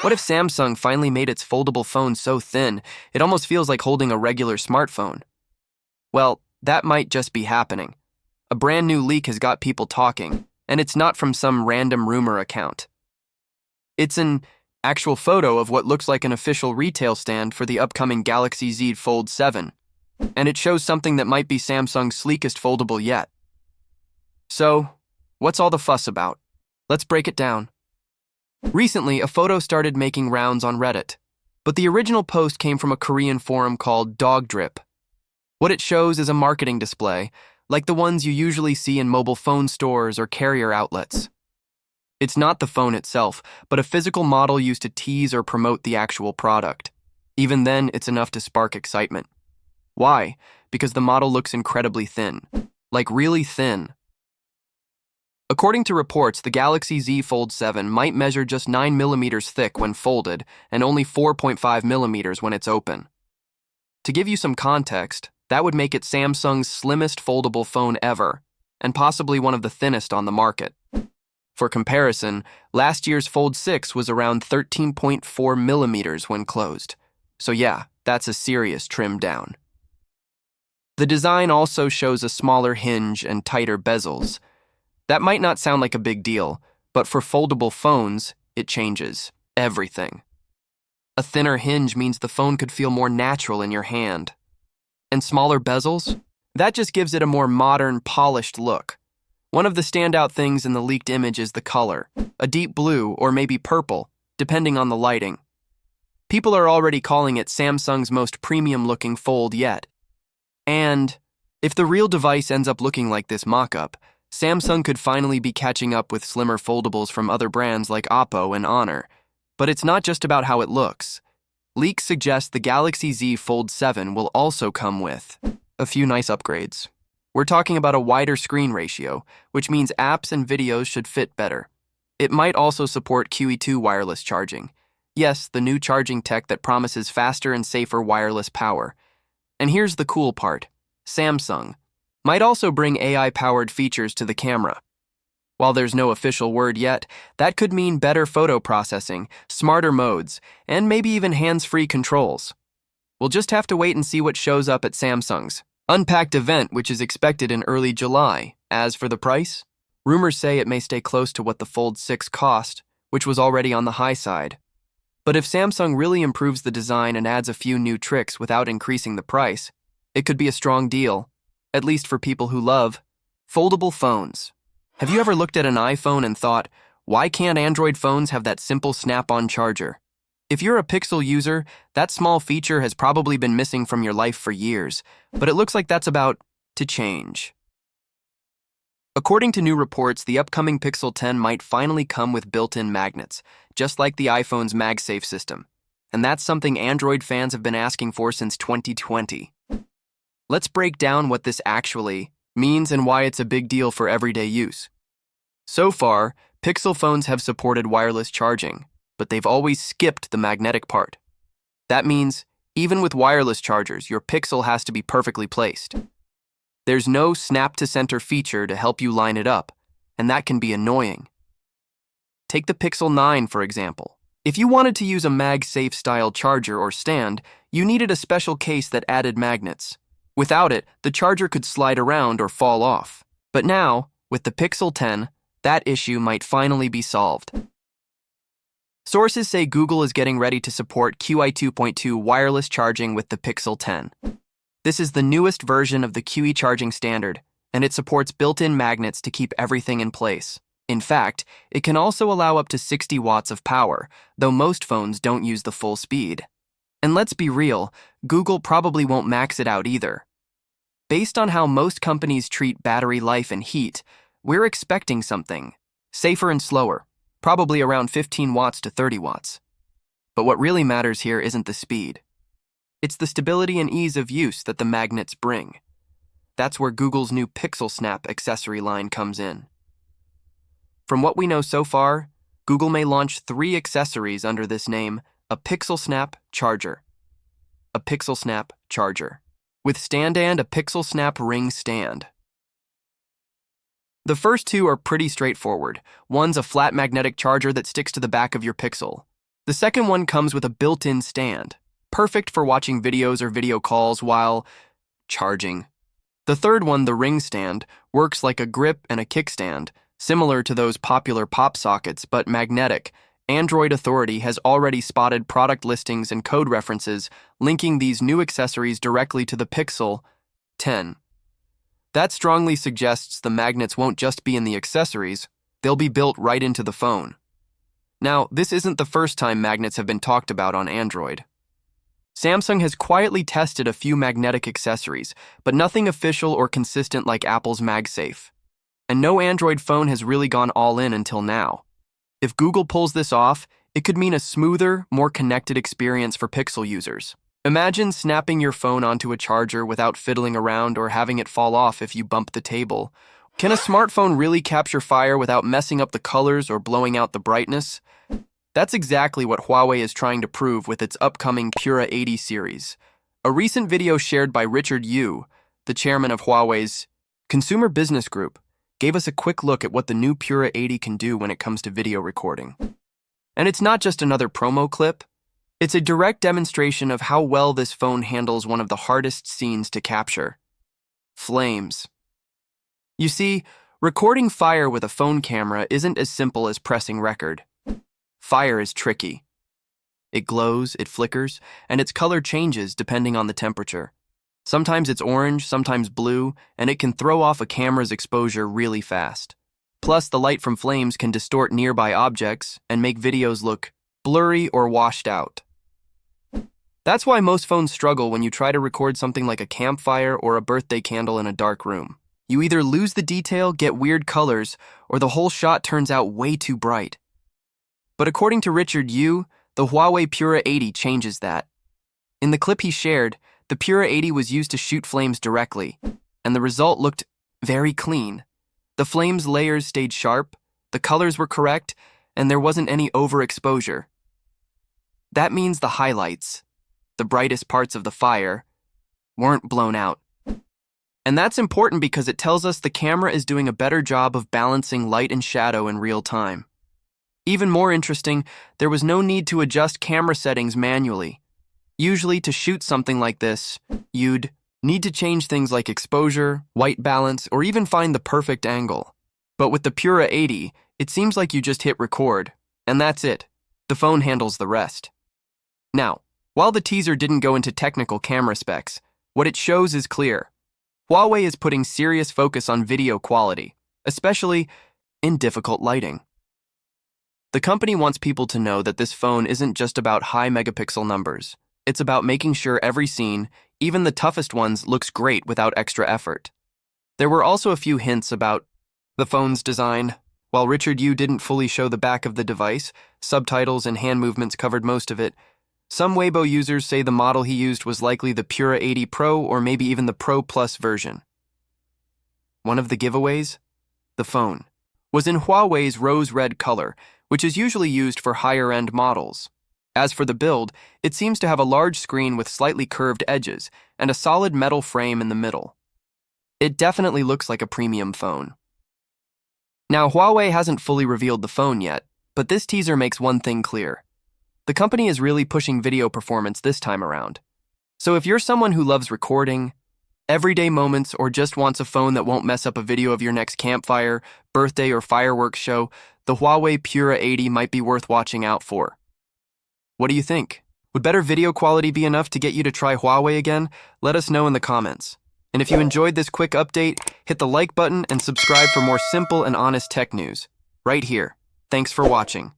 What if Samsung finally made its foldable phone so thin, it almost feels like holding a regular smartphone? Well, that might just be happening. A brand new leak has got people talking, and it's not from some random rumor account. It's an actual photo of what looks like an official retail stand for the upcoming Galaxy Z Fold 7, and it shows something that might be Samsung's sleekest foldable yet. So, what's all the fuss about? Let's break it down. Recently, a photo started making rounds on Reddit, but the original post came from a Korean forum called Dog Drip. What it shows is a marketing display, like the ones you usually see in mobile phone stores or carrier outlets. It's not the phone itself, but a physical model used to tease or promote the actual product. Even then, it's enough to spark excitement. Why? Because the model looks incredibly thin. Like really thin. According to reports, the Galaxy Z Fold 7 might measure just 9 millimeters thick when folded and only 4.5 millimeters when it's open. To give you some context, that would make it Samsung's slimmest foldable phone ever, and possibly one of the thinnest on the market. For comparison, last year's Fold 6 was around 13.4 millimeters when closed. So yeah, that's a serious trim down. The design also shows a smaller hinge and tighter bezels. That might not sound like a big deal, but for foldable phones, it changes everything. A thinner hinge means the phone could feel more natural in your hand. And smaller bezels? That just gives it a more modern, polished look. One of the standout things in the leaked image is the color, a deep blue or maybe purple, depending on the lighting. People are already calling it Samsung's most premium-looking fold yet. And if the real device ends up looking like this mock-up, Samsung could finally be catching up with slimmer foldables from other brands like Oppo and Honor. But it's not just about how it looks. Leaks suggest the Galaxy Z Fold 7 will also come with a few nice upgrades. We're talking about a wider screen ratio, which means apps and videos should fit better. It might also support QE2 wireless charging. Yes, the new charging tech that promises faster and safer wireless power. And here's the cool part. Samsung might also bring AI-powered features to the camera. While there's no official word yet, that could mean better photo processing, smarter modes, and maybe even hands-free controls. We'll just have to wait and see what shows up at Samsung's Unpacked event, which is expected in early July. As for the price, rumors say it may stay close to what the Fold 6 cost, which was already on the high side. But if Samsung really improves the design and adds a few new tricks without increasing the price, it could be a strong deal, at least for people who love foldable phones. Have you ever looked at an iPhone and thought, why can't Android phones have that simple snap-on charger? If you're a Pixel user, that small feature has probably been missing from your life for years, but it looks like that's about to change. According to new reports, the upcoming Pixel 10 might finally come with built-in magnets, just like the iPhone's MagSafe system. And that's something Android fans have been asking for since 2020. Let's break down what this actually means and why it's a big deal for everyday use. So far, Pixel phones have supported wireless charging, but they've always skipped the magnetic part. That means, even with wireless chargers, your Pixel has to be perfectly placed. There's no snap-to-center feature to help you line it up, and that can be annoying. Take the Pixel 9, for example. If you wanted to use a MagSafe-style charger or stand, you needed a special case that added magnets. Without it, the charger could slide around or fall off. But now, with the Pixel 10, that issue might finally be solved. Sources say Google is getting ready to support QI 2.2 wireless charging with the Pixel 10. This is the newest version of the QE charging standard, and it supports built-in magnets to keep everything in place. In fact, it can also allow up to 60 watts of power, though most phones don't use the full speed. And let's be real, Google probably won't max it out either. Based on how most companies treat battery life and heat, we're expecting something safer and slower. Probably around 15 watts to 30 watts. But what really matters here isn't the speed. It's the stability and ease of use that the magnets bring. That's where Google's new Pixel Snap accessory line comes in. From what we know so far, Google may launch 3 accessories under this name: a Pixel Snap charger, a Pixel Snap charger, with stand and a Pixel Snap ring stand. The first two are pretty straightforward. One's a flat magnetic charger that sticks to the back of your Pixel. The second one comes with a built-in stand, perfect for watching videos or video calls while charging. The third one, the ring stand, works like a grip and a kickstand, similar to those popular pop sockets but magnetic. Android Authority has already spotted product listings and code references linking these new accessories directly to the Pixel 10. That strongly suggests the magnets won't just be in the accessories, they'll be built right into the phone. Now, this isn't the first time magnets have been talked about on Android. Samsung has quietly tested a few magnetic accessories, but nothing official or consistent like Apple's MagSafe. And no Android phone has really gone all in until now. If Google pulls this off, it could mean a smoother, more connected experience for Pixel users. Imagine snapping your phone onto a charger without fiddling around or having it fall off if you bump the table. Can a smartphone really capture fire without messing up the colors or blowing out the brightness? That's exactly what Huawei is trying to prove with its upcoming Pura 80 series. A recent video shared by Richard Yu, the chairman of Huawei's Consumer Business Group, gave us a quick look at what the new Pura 80 can do when it comes to video recording. And it's not just another promo clip. It's a direct demonstration of how well this phone handles one of the hardest scenes to capture: flames. You see, recording fire with a phone camera isn't as simple as pressing record. Fire is tricky. It glows, it flickers, and its color changes depending on the temperature. Sometimes it's orange, sometimes blue, and it can throw off a camera's exposure really fast. Plus, the light from flames can distort nearby objects and make videos look blurry or washed out. That's why most phones struggle when you try to record something like a campfire or a birthday candle in a dark room. You either lose the detail, get weird colors, or the whole shot turns out way too bright. But according to Richard Yu, the Huawei Pura 80 changes that. In the clip he shared, the Pura 80 was used to shoot flames directly, and the result looked very clean. The flames layers stayed sharp, the colors were correct, and there wasn't any overexposure. That means the highlights, the brightest parts of the fire, weren't blown out. And that's important because it tells us the camera is doing a better job of balancing light and shadow in real time. Even more interesting, there was no need to adjust camera settings manually. Usually, to shoot something like this, you'd need to change things like exposure, white balance, or even find the perfect angle. But with the Pura 80, it seems like you just hit record, and that's it. The phone handles the rest. Now, while the teaser didn't go into technical camera specs, what it shows is clear. Huawei is putting serious focus on video quality, especially in difficult lighting. The company wants people to know that this phone isn't just about high megapixel numbers. It's about making sure every scene, even the toughest ones, looks great without extra effort. There were also a few hints about the phone's design. While Richard Yu didn't fully show the back of the device, subtitles and hand movements covered most of it. Some Weibo users say the model he used was likely the Pura 80 Pro or maybe even the Pro Plus version. One of the giveaways, the phone, was in Huawei's rose red color, which is usually used for higher-end models. As for the build, it seems to have a large screen with slightly curved edges and a solid metal frame in the middle. It definitely looks like a premium phone. Now, Huawei hasn't fully revealed the phone yet, but this teaser makes one thing clear. The company is really pushing video performance this time around. So if you're someone who loves recording, everyday moments, or just wants a phone that won't mess up a video of your next campfire, birthday, or fireworks show, the Huawei Pura 80 might be worth watching out for. What do you think? Would better video quality be enough to get you to try Huawei again? Let us know in the comments. And if you enjoyed this quick update, hit the like button and subscribe for more simple and honest tech news. Right here. Thanks for watching.